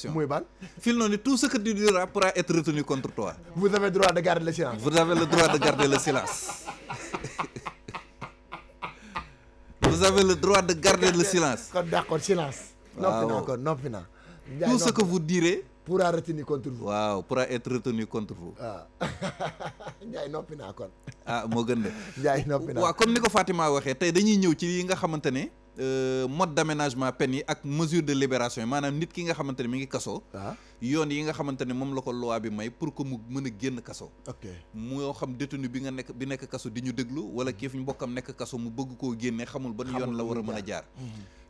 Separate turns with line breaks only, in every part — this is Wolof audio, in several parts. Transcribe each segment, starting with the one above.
muy ban
fil noonu tout ce que tu diras pourra être retenu contre toi.
vous avez le droit de garder le silence.
Vous avez le droit de garder le silence. Vous avez le droit de garder le silence.
kon d'accord silence. noppi naa kon noppi naa.
Tout ce que vous direz
pourra retenir contre vous.
waaw pourra être retenu contre vous.
waaw Ndiaye noppi naa kon.
ah moo gën de.
Ndiaye noppi naa
waaw comme ni ko Fatima waxee tey dañuy ñëw ci yi nga xamante ne mode d'aménagement peine yi ak mesure de libération yi maanaam nit ki nga xamante ne mi ngi kaso. yoon yi nga xamante ne moom la ko loi bi may pour que mu mën a génn kaso.
ok
moo xam détenu bi nekk kaso di ñu déglu wala kii fi mbokkam nekk kaso mu bëgg koo génne xamul ban yoon la war a mën a jaar.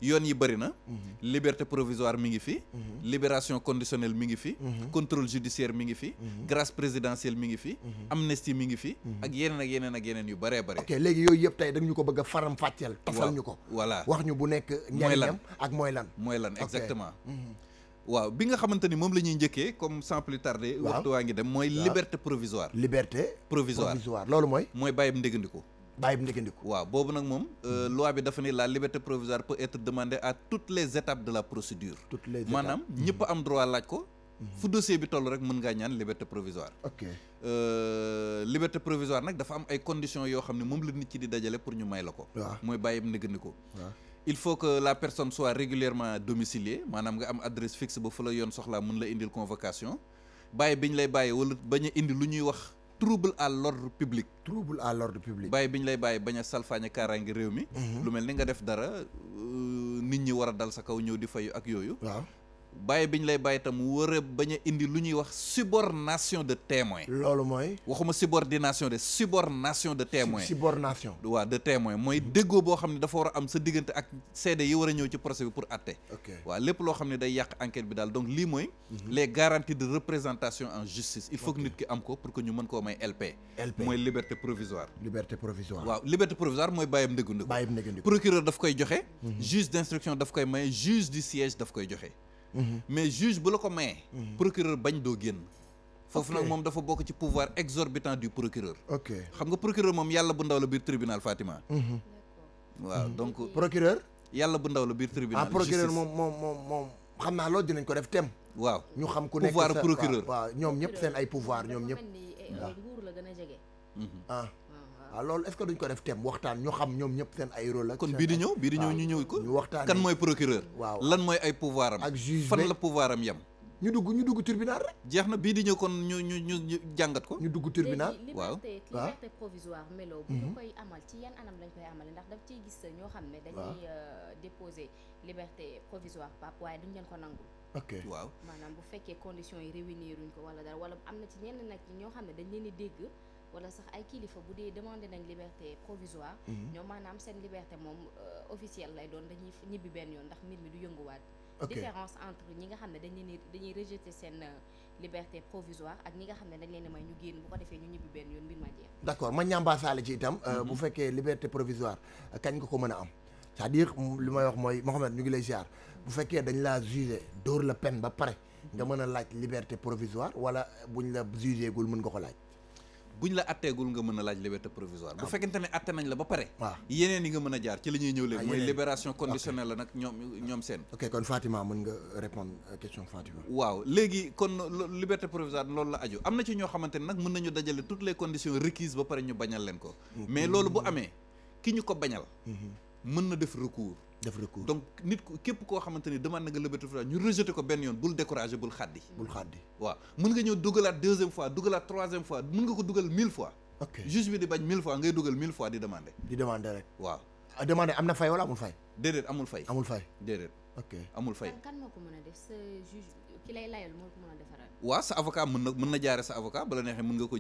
yoon yi bëri na. liberté provisoire mi ngi fi. libération conditionnelle mi ngi fi. contrôle judiciaire mi ngi fi. grâce présidentielle mi ngi fi. amnistie mi ngi fi. ak yeneen yu bëree bëri.
ok léegi yooyu yëpp tey dañu ko bëgg a faram fàcceel. tofal ñu ko.
voilà
wax ñu bu nekk. njëriñam ak mooy lan.
mooy lan exactement. waaw bi nga xamante ni moom la ñuy njëkkee comme sans plus tarder. waxtu waa ngi dem mooy liberté provisoire.
liberté
provisoire
loolu mooy.
mooy bàyyib ndégandiku.
bàyyib ndégandiku.
waaw boobu nag moom loi bi dafa ni la liberté provisoire peut être demandée à toutes les étapes de la procédure. maanaam ñëpp am droit laaj ko. fu dossier bi toll rek mën ngaa ñaan liberté provisoire.
ok
liberté provisoire nag dafa am ay conditions yoo xam ne moom la nit ki di dajale pour ñu may la ko. mooy bàyyib ndégandiku. il faut que la personne soit régulièrement domiciliée maanaam nga am adresse fixe ba fu la yoon soxlaa mën la indil convocation bàyyi bi ñu lay bàyyi wala bañ a indi lu ñuy wax trouble à l'ordre public.
trouble à l'ordre public.
bàyyi bi ñu lay bàyyi bañ a salfaañe kaaraange réew mi. lu mel ni nga def dara nit ñi war a dal sa kaw ñëw di fayu ak yooyu.
waaw
bàyyi bi ñu lay bàyyi tam war a bañ a indi lu ñuy wax subornation de témoin.
loolu mooy.
waxuma subordination de subornation de témoin.
subornation.
waaw de témoin mooy déggoo boo xam ne dafa war a am sa diggante ak seede yi war a ñëw ci procès bi pour àtte. waaw lépp loo xam ne day yàq enquête bi daal donc lii mooy. les garanties de représentation en justice. il faut que nit ki am ko pour que ñu mën koo may LP. mooy liberté provisoire.
liberté provisoire.
waaw liberté provisoire mooy bàyyam ndégandiku.
bàyyam ndégandiku.
procureur daf koy joxe. juge d'instruction daf koy maye juge du siège daf koy joxe. mais juge bu la ko mayee. procureur bañ doo génn. foofu nag moom dafa bokk ci pouvoir exorbitant du procureur.
ok
xam nga procureur moom yàlla bu ndaw la biir tribunal Fatima. waaw donc.
procureur.
yàlla bu ndaw la biir tribunal.
procureur moom xam naa loolu dinañ ko def thème.
waaw
ñu xam ku nekk
pouvoir procureur.
waaw ñoom ñëpp seen ay pouvoir ñoom ñëpp.
nguur la gën a jege.
waaw loolu est-ce que duñ ko def thème waxtaan ñu xam ñoom ñëpp seen ay rôle ak.
kon bii di ñëw ñu ñëw ko.
ñu waxtaan
kan mooy procureur.
waaw
lan mooy ay pouvoir am.
ak juge
fan la pouvoir am yem.
ñu dugg tribunal rek.
jeex na bii di ñëw kon ñu jàngat ko.
ñu dugg tribunal.
waaw
liberté provisoire melo bu ñu koy amal ci yan anam lañ koy amale ndax daf ciy gis ñoo xam ne dañuy déposer liberté provisoire pap waaye duñ leen ko nangul.
ok
waaw
maanaam bu fekkee conditions yi réuniruñ ko wala dara wala am na ci ñenn nag ñoo xam ne dañ leen di dégg wala sax ay kilifa bu dee demandé nañ liberté provisoire. ñoom maanaam seen liberté moom officielle lay doon dañuy ñibbi benn yoon ndax mbir mi du yënguwaat. différence entre ñi nga xam ne dañuy rejeter seen liberté provisoire ak ñi nga xam ne dañ leen may ñu génn bu ko defee ñu ñibbi benn yoon mbir ma jeex.
d'accord ma ñambaasaale ci itam. bu fekkee liberté provisoire kañ nga ko mën a am. c'est-à-dire li may wax mooy Mohamed ñu ngi lay ziar bu fekkee dañ laa jugé dóor la peine ba pare nga mën a laaj liberté provisoire wala buñ la jugé gul mën nga ko laaj.
buñ la atteegul nga mën a laaj liberté provisoire. bu fekkente ne atte nañ la ba pare.
waaw
yeneen yi nga mën a jaar ci la ñuy ñëw léegi. mooy libération conditionnelle la nag ñoom seen.
ok kon Fatima mën nga répondre question Fatima.
waaw léegi kon liberté provisoire loolu la aju am na ci ñoo xamante ne nag mën nañu dajale toutes les conditions requises ba pare ñu bañal leen ko. mais loolu bu amee ki ñu ko bañal. mën na def recours. donc nit képp koo xamante ni demande nga liberté provisoire ñu rejeté ko benn yoon bul découragé bul xaddi. waaw mën nga ñëw dugalaat deuxième fois dugalaat troisième fois mën nga ko dugal 1000 fois.
ok
juge bi di bañ 1000 fois ngay dugal 1000 fois di demander.
rek.
waaw.
demander am na fay wala amul fay.
déedéet amul fay. déedéet.
ok
amul fay.
kan moo ko mën a def sa juge ki lay layal moo ko mën a defaral.
waaw sa avocat mën na jaare sa avocat bala neexee mën nga ko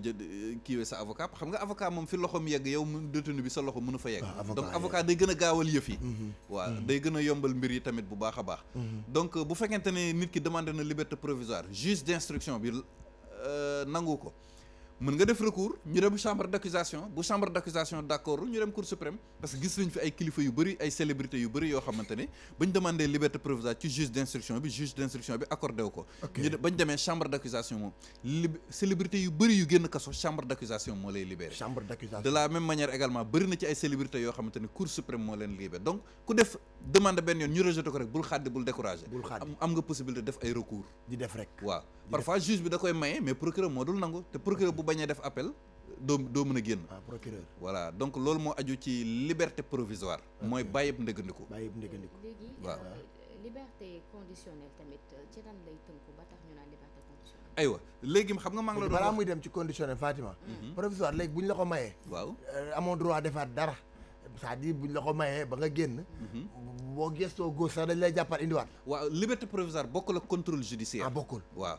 kiiwee sa avocat xam nga avocat moom fi loxoom yegg yow mu détenu bi sa loxo mënu fa yegg. donc avocat day gën a gaawal yëf yi. waaw day gën a yombal mbir yi tamit bu baax a baax. donc bu fekkente ne nit ki demandé na liberté provisoire juge d'instruction bi nangu ko mën nga def recours ñu dem chambre d'accusation bu chambre d'accusation d'accord ñu dem cour suprême parce que gis nañ fi ay kilifa yu bëri ay célébrités yu bëri yoo xamante ne bañ demandé liberté provisoire ci juge d'instruction bi accordé wu ko bañ demee chambre d'accusation moom célébrités yu bëri yu génn kaso chambre d'accusation moo lay libéré de la même manière également bëri na ci ay célébrités yoo xamante ne cour suprême moo leen libéré donc ku def demande benn yoon ñu rejeté ko rek bul xaddi bul découragé am nga possibilité def ay recours
di def rek
waaw parfois juge bi da koy maye mais procureur moo dul nangu te procureur bu bañee def appel doo mën a génn
procureur
voilà donc loolu moo aju ci liberté provisoire mooy bàyyib ndëggandiku
léegi
waaw
liberté conditionnelle tamit ci lan lay tënku ba tax ñu naan liberté conditionnelle
aywa léegi xam nga maa ngi la doon
balaa muy dem ci conditionnel Fatima provisoire léegi bu ñu la ko mayee
waaw
amoo droit defaat dara c'est-à-dire bu ñu la ko mayee ba nga génn boo gëstoo góos sax dañ lay jàppaat indiwaat
waaw liberté provisoire bokkul ak contrôle judiciaire
bokkul
waaw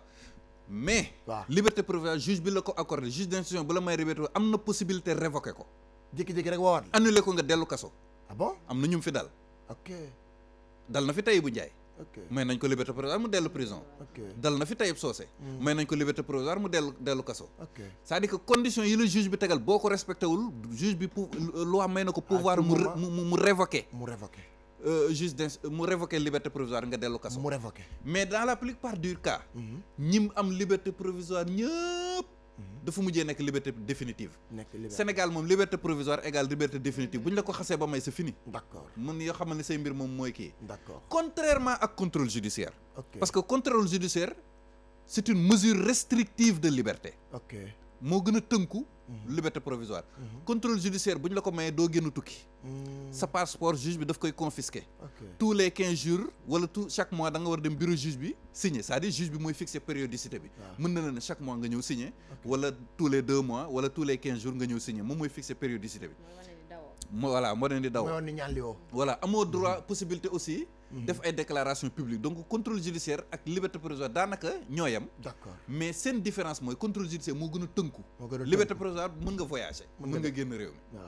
mais
waaw
liberté provisoire juge bi la ko accordé juge d'instruction bu la may liberté am na possibilité révoquer ko
jékki-jékki rek woowaat la
annulé ko nga dellu kaso
bon
am na ñu fi dal dal na fi Tahibou Ndiaye may nañ ko liberté provisoire mu dellu prison dal na fi Tahib Socé may nañ ko liberté provisoire mu dellu kaso c'est-à-dire que conditions yi la juge bi tegal boo ko respecté wul juge bi loi may na ko pouvoir mu révoquer mu révoquer liberté provisoire nga dellu kaso
mu révoquer
mais dans la plupart du cas ñim am liberté provisoire ñëpp dafa mujjee nekk liberté définitive Sénégal moom liberté provisoire égale liberté définitive bu ñu la ko xasee ba may c'est fini
d'accord
mun yoo xamal ne say mbir moom mooy kii
d'accord
contrairement ak contrôle judiciaire parce que contrôle judiciaire c'est une mesure restrictive de liberté moo gën a tënku liberté provisoire contrôle judiciaire bu ñu la ko mayee doo génn tukki sa passeport juge bi daf koy confisquer tous les 15 jours wala chaque mois da nga war dem bureau juge bi signer c'est-à-dire juge bi mooy fixer périodicité bi mën na la ne chaque mois nga ñëw signer wala tous les 2 mois wala tous les 15 jours nga ñëw signer moom mooy fixer périodicité bi voilà moo leen di daw voilà amoo droit possibilité aussi def ay déclaration publique donc contrôle judiciaire ak liberté provisoire daanaka ñooyam
d'accord
mais seen différence mooy contrôle judiciaire moo gën a tënku liberté provisoire mën nga voyager mën nga génn réew mi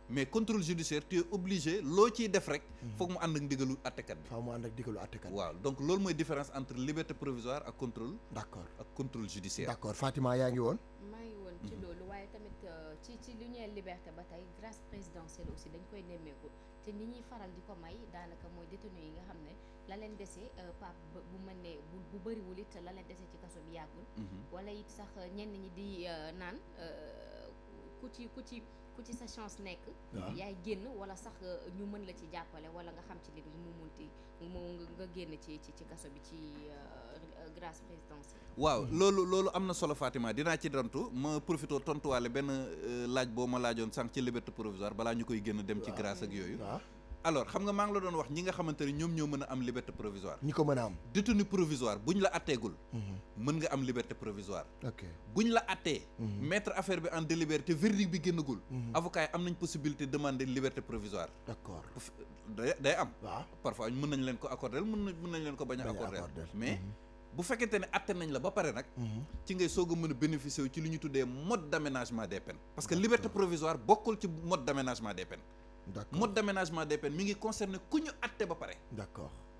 mais contrôle judiciaire tu es obligé loo ciy def rek foog mu ànd ak ndigalu àttekat bi waaw donc loolu mooy différence entre liberté provisoire ak contrôle ak contrôle judiciaire
d'accord Fatima yaa ngi woon
ci loolu waaye tamit ci lu ñeel liberté ba tey grâce présidentielle aussi dañ koy nemmeeku te ni ñuy faral di ko may daanaka mooy détenu yi nga xam ne la leen dese Pape bu mën ne bu bëriwul it la leen dese ci kaso bi yàggul wala it sax ñenn ñi di naan ku ci sa chance nekk yaay génn wala sax ñu mën la ci jàppale wala nga xam ci li mu munti nga génn ci kaso bi ci grâce présidentielle
waaw loolu am na solo Fatima dinaa ci tontu ma profité tontuwaale benn laaj boo ma laajoon sànq ci liberté provisoire balaa ñu koy génn dem ci grâce ak yooyu alors xam nga maa ngi la doon wax ñi nga xamante ne ñoom ñoo mën a am liberté provisoire
ñi ko mën a am
détenu provisoire buñ la atteegul mën nga am liberté provisoire buñ la attee mettre affaire bi en délibéré te verdict bi génnagul avocat yi am nañ possibilité demander liberté provisoire
d'accord
day am parfois mën nañ leen ko accorder mën nañ leen ko bañ a accorder mais bu fekkente ne atte nañ la ba pare nag ci ngay soog a mën a bénéficier wu ci li ñu tuddee mode d'aménagement des peines parce que liberté provisoire bokkul ci mode d'aménagement des peines mode d'aménagement des peines mi ngi concerné ku ñu atte ba pare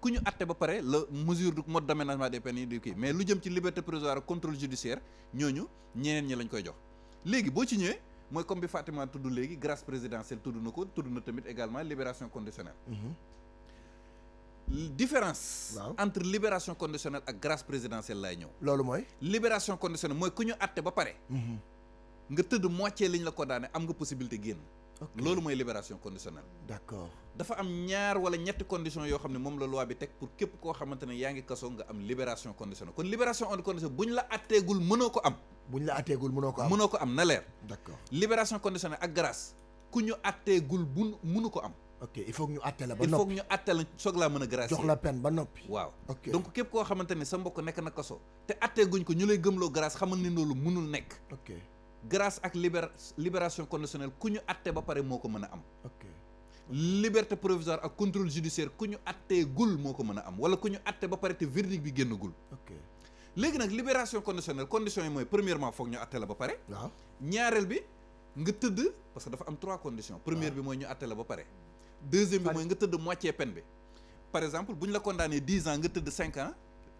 ku ñu atte ba pare la mesure du mode d'aménagement des peines yi di kii mais lu jëm ci liberté provisoire ak contrôle judiciaire ñooñu ñeneen ñi lañ koy jox léegi boo ci ñëwee mooy comme bi Fatima tudd léegi grâce présidentielle tudd na ko tudd na tamit également libération conditionnelle différence entre libération conditionnelle ak grâce présidentielle laay ñëw
loolu mooy
libération conditionnelle mooy ku ñu atte ba pare nga tëdd moitié liñ la ko daane am nga possibilité génn loolu mooy libération conditionnelle
d'accord
dafa am ñaar wala ñetti conditions yoo xam ne moom la loi bi teg pour képp koo xamante ne yaa ngi kaso nga am libération conditionnelle kon libération conditionnelle buñ la atteegul mënoo ko am na leer
d'accord
libération conditionnelle ak grâce ku ñu atteegul mënu ko am
il faut que ñu atte la ba noppi
il faut que ñu atte la soog laa mën a gracier
jox la peine ba noppi
waaw donc képp koo xamante ne sa mbokk nekk na kaso te atteeguñ ko ñu lay gëmloo grâce xamal ni loolu mënul nekk grâce ak libération conditionnelle ku ñu atte ba pare moo ko mën a am liberté provisoire ak contrôle judiciaire ku ñu atteegul moo ko mën a am wala ku ñu atte ba pare te verdict bi génnagul léegi nag libération conditionnelle conditions yi mooy premièrement foog ñu atte la ba pare
waaw
ñaareel bi nga tëdd parce que dafa am 3 conditions première bi mooy ñu atte la ba pare deuxième bi mooy nga tëdd moitié peine bi par exemple bu ñu la condamné 10 ans nga tëdd 5 ans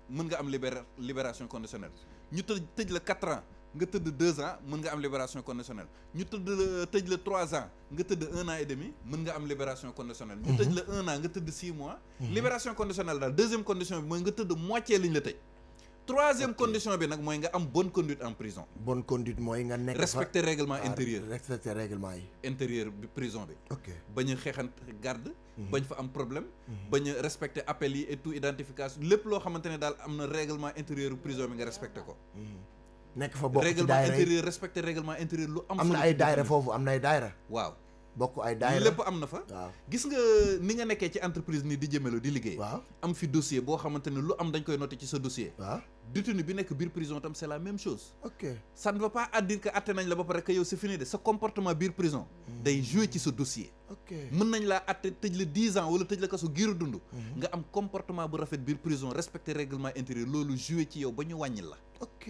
mën nga am libération conditionnelle ñu tëj la 4 ans nga tëdd 2 ans mën nga am libération conditionnelle ñu tëj la 3 ans nga tëdd 1 an et demi mën nga am libération conditionnelle ñu tëj la 1 an nga tëdd 6 mois libération conditionnelle daal deuxième condition bi mooy nga tëdd moitié liñ la tëj troisième condition bi nag mooy nga am bonne conduite en prison
bonne conduite mooy nga nekk
respecter règlement intérieur
respecter règlement yi
intérieur bi prison bi
ok
bañ a xeexant garde bañ fa am problème bañ a respecter appel yi et tout identification lépp loo xamante ne daal am na réglement intérieur prison bi nga respecter ko
nekk fa bokk ci
règlement
daayira
intérieur respecter règlement intérieur lu am
am na ay daayira foofu am na ay daayira
waaw
bokk ay daayira
lépp am na fa
waaw
gis nga ni nga nekkee ci entreprise ni di jëmelo di liggéey
waaw
am fi dossier boo xamante ne lu am dañ koy noter ci sa dossier
waaw
détenu bi nekk biir prison tam c'est la même chose
ok
ça ne veut pas dire que atte nañ la ba pare que yow c'est fini de sa comportement biir prison day jouer ci sa dossier
ok
mën nañ laa atte tëj la 10 ans wala tëj la kaso giiru dund nga am comportement bu rafet biir prison respecter règlement intérieur loolu jouer ci yow ba ñu wàññil la
ok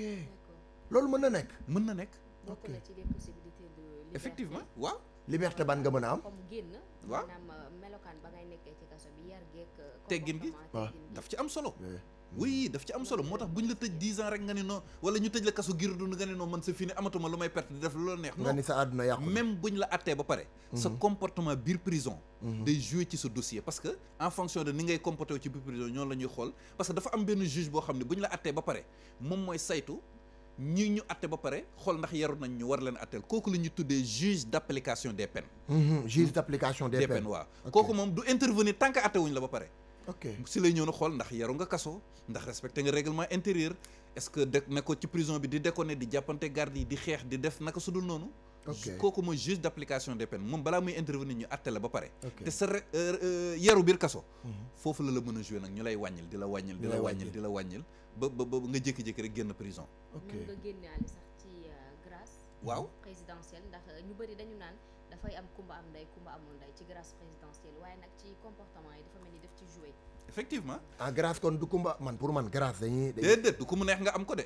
loolu mën na nekk
mën na nekk
bokk na ci les possibilités de liberté
effectivement waaw
liberté ban nga mën a am
comme génn
waaw
maanaam melokaan ba ngay nekkee ci kaso bi yar geek
teggin gi
waaw
daf ci am solo oui daf ci am solo moo tax bu ñu la tëj 10 ans rek nga ne non wala ñu tëj la kaso giiru dund nga ne non man c'est fini amatuma lu may perte di def lu la neex
nga ni sa àdduna yàqu
même bu ñu la attee ba pare sa comportement biir prison day jouer ci sa dossier parce que en fonction de ni ngay comporté wu ci biir prison ñoonu la ñuy xool parce que dafa am benn juge boo xam ne bu ñu la attee ba pare moom mooy saytu ñi ñu atte ba pare xool ndax yaru nañ ñu war leen atteel kooku la ñuy tuddee juge d'application des peines
juge d'application des peines
waaw kooku moom du intervenir tant que atte wuñ la ba pare
ok
si lay ñëw na xool ndax yaru nga kaso ndax respecté nga règlement intérieur est-ce que de ne ko ci prison bi di déconner di jàppante garde yi di xeex di def naka sudul noonu kooku mooy juge d'application des peines moom balaa muy intervenir ñu atte la ba pare te sa yaru biir kaso foofu la mën a jouer nag ñu lay wàññil di la wàññil di la wàññil di la wàññil ba nga jékki-jékki rek génn prison
ok
mën nga génnaale sax ci grâce
waaw
présidentielle ndax ñu bëri dañu naan dafay am kumba am ndey kumba amul ndey ci grâce présidentielle waaye nag ci comportement yi dafa mel ni def ci jouer
effectivement
en grâce kon du kumba man pour man grâce dañuy
déedéet du ko mu neex nga am ko de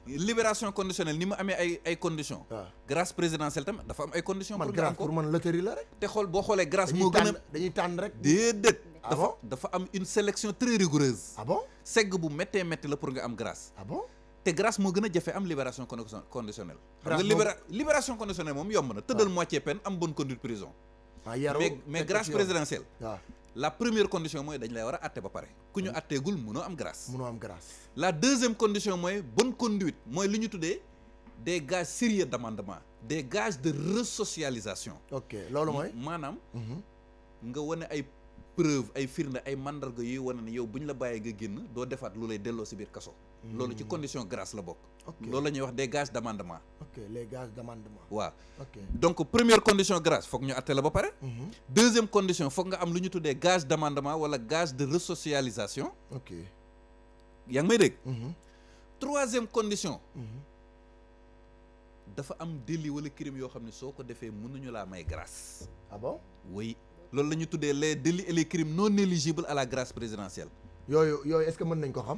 libération conditionnelle ni mu amee ay conditions
waaw
grâce présidentielle tamit dafa am ay conditions
man
pour nga am
grâce
ko
pour man loterie la rek
te xool boo xoolee grâce moo gën a
dañuy tànn rek
déedéet
ah bon
dafa am une sélection très rigoureuse
ah bon
segg bu méttee métti la pour nga am grâce
ah bon
te grâce moo gën a jafe am libération conditionnelle xam
Grâce
nga libération conditionnelle moom yomb na tëddal moitié peine am bonne conduite prison
ah yaru
mais grâce présidentielle
waaw
la première condition mooy dañ lay war a atte ba pare ku ñu atteegul mënoo am grâce
mënoo am grâce
la deuxième condition mooy bonne conduite mooy li ñu tuddee des gages sérieux d'amendement des gages de resocialisation
ok loolu mooy
maanaam nga wane ay preuve ay firnde ay mandarga yuy wane ne yow bu ñu la bàyyee nga génn doo defaat lu lay delloo si biir kaso loolu ci condition grâce la bokk loolu la ñuy wax des gages d'amendement
ok les gages d'amendement
waaw
ok
donc première condition grâce foog ñu atte la ba pare deuxième condition foog nga am lu ñu tuddee gage d'amendement wala gage de resocialisation
ok
yaa ngi may dégg troisième condition dafa am délit wala crime yoo xam ne soo ko defee mënuñu laa may grâce
ah bon
oui loolu la ñu tuddee les délits et les crimes non éligibles à la grâce présidentielle
yooyu est-ce que mën nañ ko xam